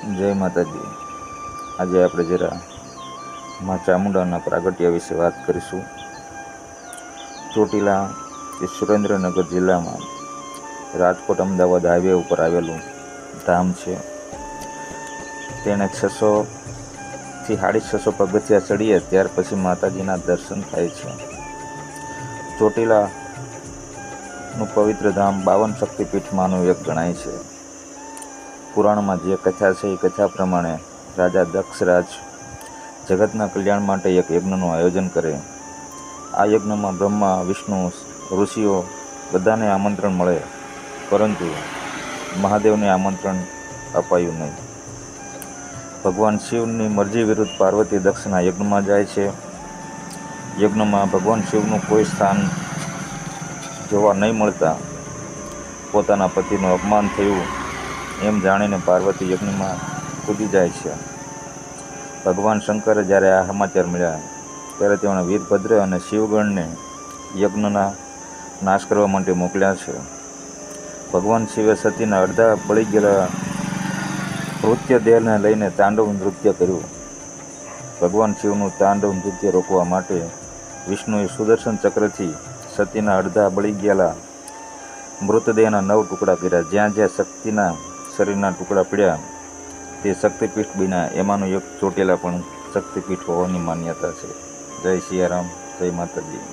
જય માતાજી। આજે આપણે જરા માં ચામુંડાના પ્રાગટ્ય વિશે વાત કરીશું। ચોટીલા એ સુરેન્દ્રનગર જિલ્લામાં રાજકોટ અમદાવાદ હાઈવે ઉપર આવેલું ધામ છે। તેને 600 થી 650 પગથિયા ચડીએ ત્યાર પછી માતાજીના દર્શન થાય છે। ચોટીલાનું પવિત્ર ધામ 52 શક્તિપીઠમાંનું એક ગણાય છે। પુરાણમાં જે કથા છે એ કથા પ્રમાણે રાજા દક્ષરાજ જગતના કલ્યાણ માટે એક યજ્ઞનું આયોજન કરે। આ યજ્ઞમાં બ્રહ્મા, વિષ્ણુ, ઋષિઓ બધાને આમંત્રણ મળે, પરંતુ મહાદેવને આમંત્રણ અપાયું નહીં। ભગવાન શિવની મરજી વિરુદ્ધ પાર્વતી દક્ષના યજ્ઞમાં જાય છે। યજ્ઞમાં ભગવાન શિવનું કોઈ સ્થાન જોવા નહીં મળતા પોતાના પતિનું અપમાન થયું એમ જાણીને પાર્વતી યજ્ઞમાં કૂદી જાય છે। ભગવાન શંકરે જ્યારે આ સમાચાર મળ્યા ત્યારે તેમણે વીરભદ્ર અને શિવગણને યજ્ઞના નાશ કરવા માટે મોકલ્યા છે। ભગવાન શિવે સતીના અડધા બળી ગયેલા મૃત્યુ દેહને લઈને તાંડવ નૃત્ય કર્યું। ભગવાન શિવનું તાંડવ નૃત્ય રોકવા માટે વિષ્ણુએ સુદર્શન ચક્રથી સતીના અડધા બળી ગયેલા મૃતદેહના 9 ટુકડા કર્યા। જ્યાં જ્યાં શક્તિના શરીરના ટુકડા પડ્યા તે શક્તિપીઠ બન્યા। એમાંનું એક ચોટીલા પણ શક્તિપીઠ હોવાની માન્યતા છે। જય સિયારામ, જય માતાજી।